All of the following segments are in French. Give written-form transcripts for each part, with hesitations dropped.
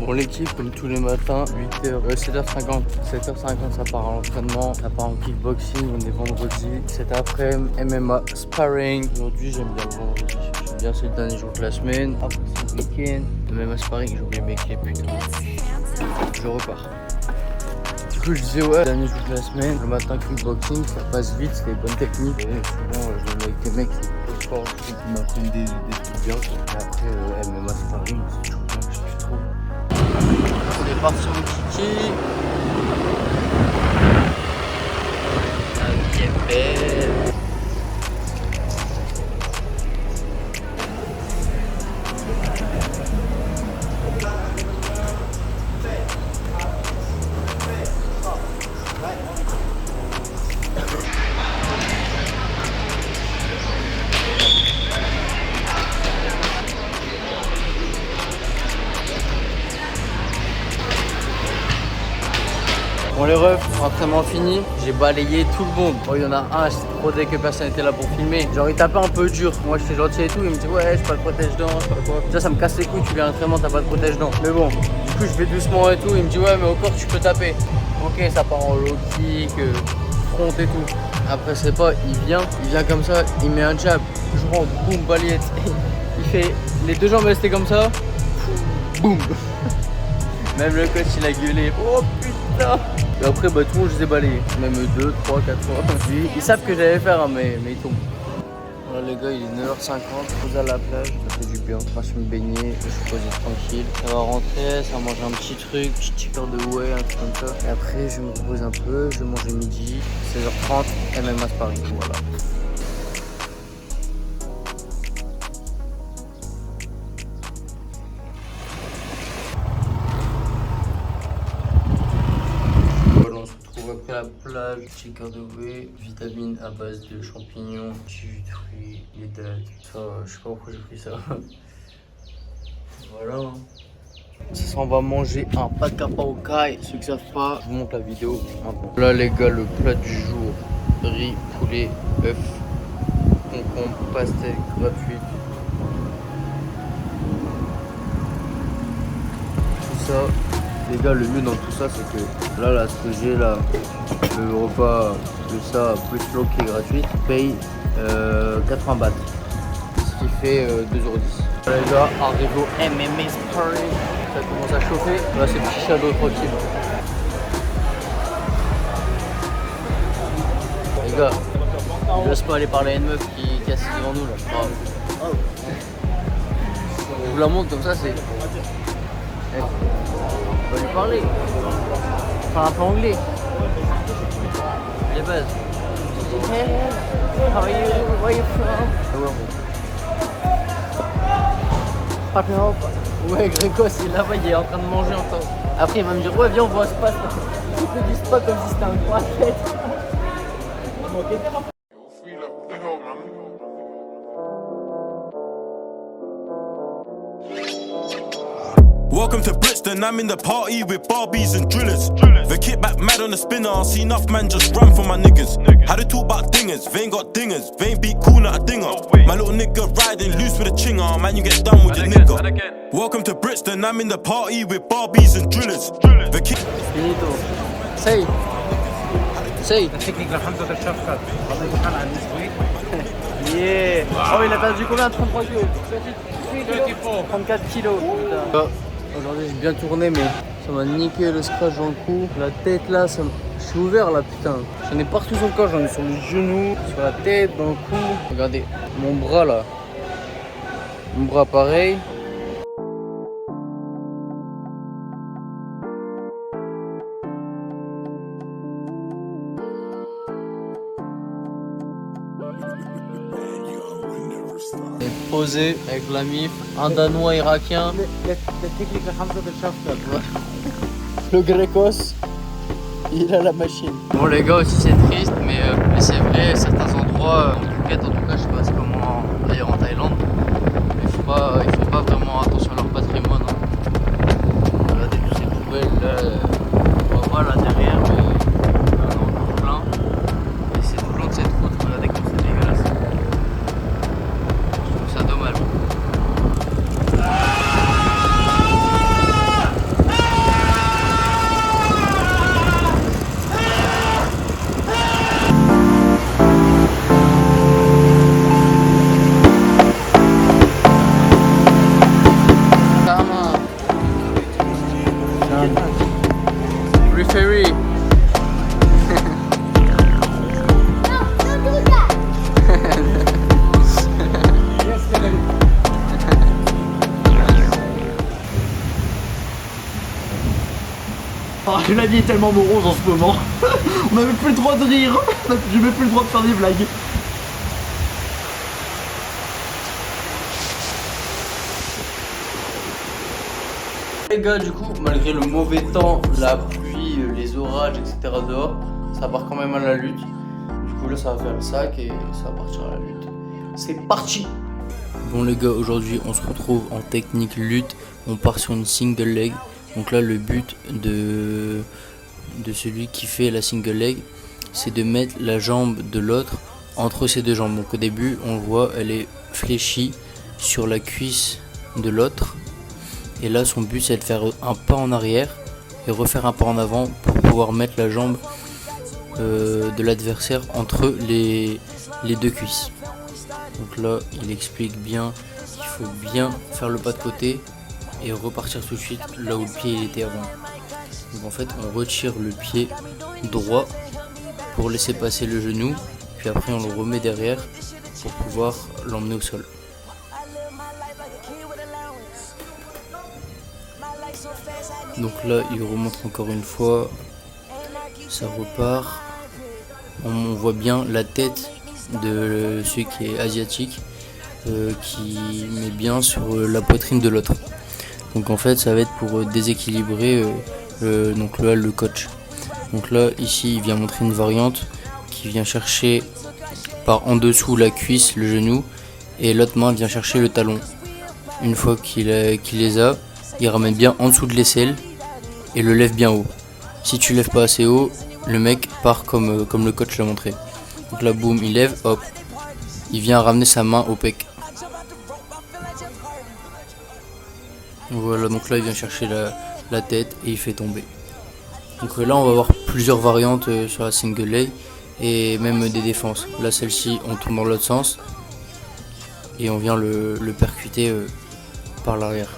Bon, l'équipe, comme tous les matins, 8h, 7h50. 7h50, ça part à l'entraînement, ça part en kickboxing, on est vendredi. Cet après-midi, MMA sparring. Aujourd'hui, j'aime bien le vendredi. J'aime bien, c'est le dernier jour de la semaine. Après, c'est le week-end. Le MMA sparring, j'oublie mes clés, putain. Je repars. Du coup, je disais, ouais, dernier jour de la semaine, le matin, kickboxing, ça passe vite, c'est les bonnes techniques. Et souvent, je vais avec des mecs qui sont trop forts, qui m'apprennent des trucs bien. Et après, MMA sparring, c'est toujours bien, je kiffe trop. C'est parti mon kiki. La vie est belle. Bon les refs, entraînement fini, j'ai balayé tout le monde. Bon il y en a un, j'étais trop dès que personne n'était là pour filmer. Genre il tapait un peu dur, moi j'étais gentil et tout, il me dit ouais j'ai pas de protège-dents, je sais pas quoi. Ça me casse les couilles, tu viens à l'entraînement, t'as pas de protège-dents. Mais bon, du coup je vais doucement et tout, il me dit ouais mais au corps tu peux taper. Ok ça part en low kick, front et tout. Après c'est pas, il vient comme ça, il met un jab, je rentre, boum, balayette. Il fait les deux jambes restées comme ça, boum. Même le coach il a gueulé, oh putain. Et après bah tout le monde je les ai balayés, même 2, 3, 4 fois. Ils savent que j'allais faire hein, mais ils tombent. Voilà les gars il est 9h50, posé à la plage, ça fait du bien. Moi je me baigner, je suis posé tranquille. Ça va rentrer, ça va manger un petit truc, petit ticker de whey, un truc comme ça. Et après je me repose un peu, je vais manger midi, 16h30, MMA sparring, voilà. Après la plage, shaker de whey, vitamines à base de champignons, jus de fruits, les dattes, ça, je sais pas pourquoi j'ai pris ça. Voilà. Ça, on va manger un patapa au kai. Ceux qui savent pas, je vous montre la vidéo maintenant. Là les gars, le plat du jour, riz, poulet, œuf, concombre, pastèque gratuite. Tout ça. Les gars, le mieux dans tout ça, c'est que là, ce que j'ai là, le repas de ça, plus l'eau qui est gratuit, paye 80 bahts, ce qui fait 2,10 €. Les gars, arrivé au MMA sparring, ça commence à chauffer. Là, c'est petit shadow tranquille. Les gars, je laisse pas aller parler à une meuf qui est assise devant nous là. Oh. Je vous la montre comme ça, c'est. On va lui parler. Enfin un peu anglais. Les bases. Hey, how are you? Where are you from? Ouais, Gréco, c'est là-bas, il est en train de manger encore. Après, il va me dire, ouais, viens, on va au spa. Ils te disent pas comme si c'était un gros athlète. Welcome to Brixton, I'm in the party with Barbies and drillers. The kickback mad on the spinner, I see enough man just run for my niggas. How they talk about dingers, they ain't got dingers, they ain't beat cool not a dinger. My little nigga riding loose with a chinger, man you get done with your nigga. Welcome to Brixton, I'm in the party with Barbies and drillers. The kick. Finito. Say. التكنيك الحمد لله شفت الله يكون على النسوي. Yeah. Oh il a perdu combien? 33 kilos. 34 kilos. Aujourd'hui j'ai bien tourné mais ça m'a niqué le scratch dans le cou. La tête là, je suis ouvert là putain. J'en ai partout sur le corps, j'en ai sur les genoux, sur la tête, dans le cou. Regardez, mon bras là. Mon bras pareil. Et posé avec la mif, un danois irakien. Le Grécos, il a la machine. Bon les gars aussi c'est triste mais c'est vrai, certains endroits, en Phuket en tout cas, je sais pas c'est comment d'ailleurs en Thaïlande, ils font pas vraiment attention à leur patrimoine. Hein. Regardez toutes ces poubelles là, on voit là derrière mais il y en a encore plein. Et c'est tout le long de cette route, regardez comme c'est dégueulasse. Je trouve ça dommage. La vie est tellement morose en ce moment. On n'avait plus le droit de rire. J'ai même plus le droit de faire des blagues. Les gars, du coup, malgré le mauvais temps, la pluie, les orages, etc. dehors, ça part quand même à la lutte. Du coup, là, ça va faire le sac et ça va partir à la lutte. C'est parti! Bon les gars, aujourd'hui on se retrouve en technique lutte. On part sur une single leg. Donc là, le but de celui qui fait la single leg, c'est de mettre la jambe de l'autre entre ses deux jambes. Donc au début, on le voit, elle est fléchie sur la cuisse de l'autre. Et là, son but, c'est de faire un pas en arrière et refaire un pas en avant pour pouvoir mettre la jambe de l'adversaire entre les deux cuisses. Donc là, il explique bien qu'il faut bien faire le pas de côté et repartir tout de suite là où le pied il était avant. Donc en fait, on retire le pied droit pour laisser passer le genou, puis après on le remet derrière pour pouvoir l'emmener au sol. Donc là, il remonte encore une fois, ça repart. On voit bien la tête de celui qui est asiatique qui met bien sur la poitrine de l'autre. Donc en fait, ça va être pour déséquilibrer donc là, le coach. Donc là, ici, il vient montrer une variante qui vient chercher par en dessous la cuisse, le genou, et l'autre main vient chercher le talon. Une fois qu'il les a, il ramène bien en dessous de l'aisselle et le lève bien haut. Si tu lèves pas assez haut, le mec part comme le coach l'a montré. Donc là, boum, il lève, hop, il vient ramener sa main au pec. Voilà, donc là, il vient chercher la tête et il fait tomber. Donc là, on va avoir plusieurs variantes sur la single leg et même des défenses. Là, celle-ci, on tourne dans l'autre sens et on vient le percuter par l'arrière.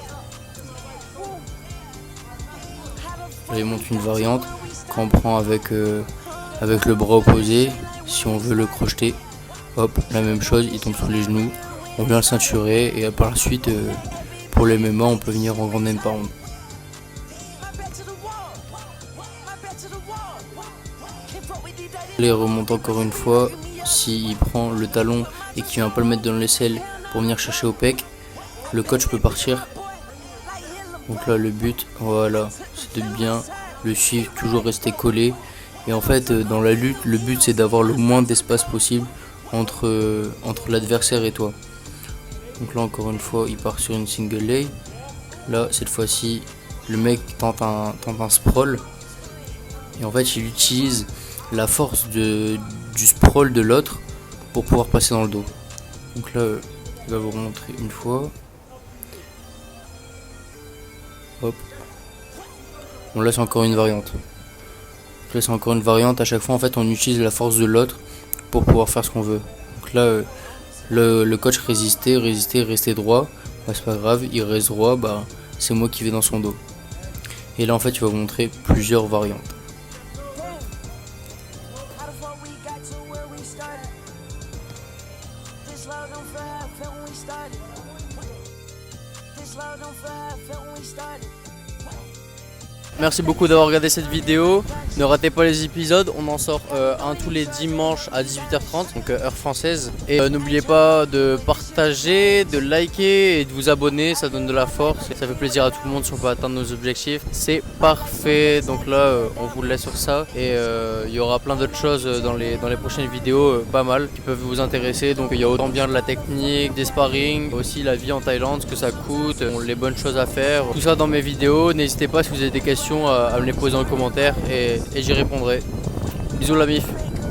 Là, il montre une variante qu'on prend avec le bras opposé. Si on veut le crocheter, hop, la même chose, il tombe sur les genoux, on vient le ceinturer et par la suite, pour les MMA, on peut venir en grand end pound. Là, il remonte encore une fois. S'il prend le talon et qu'il vient pas le mettre dans l'aisselle pour venir chercher au pec, le coach peut partir. Donc là, le but, voilà, c'est de bien le suivre, toujours rester collé. Et en fait, dans la lutte, le but c'est d'avoir le moins d'espace possible entre l'adversaire et toi. Donc là, encore une fois, il part sur une single leg. Là, cette fois-ci, le mec tente un sprawl. Et en fait, il utilise la force du sprawl de l'autre pour pouvoir passer dans le dos. Donc là, il va vous remontrer une fois. Hop. Bon, là, c'est encore une variante. Là, c'est encore une variante. À chaque fois, en fait, on utilise la force de l'autre pour pouvoir faire ce qu'on veut. Donc là, le coach rester droit. Bah, c'est pas grave, il reste droit. Bah, c'est moi qui vais dans son dos. Et là, en fait, il va vous montrer plusieurs variantes. Merci beaucoup d'avoir regardé cette vidéo. Ne ratez pas les épisodes, on en sort un tous les dimanches à 18h30, donc heure française. Et n'oubliez pas de partager, de liker et de vous abonner, ça donne de la force. Ça fait plaisir à tout le monde si on peut atteindre nos objectifs. C'est parfait, donc là on vous laisse sur ça. Et il y aura plein d'autres choses dans les prochaines vidéos, pas mal, qui peuvent vous intéresser. Donc il y a autant bien de la technique, des sparring, aussi la vie en Thaïlande, ce que ça coûte, les bonnes choses à faire. Tout ça dans mes vidéos, n'hésitez pas si vous avez des questions à me les poser en commentaire et j'y répondrai. Bisous la mif.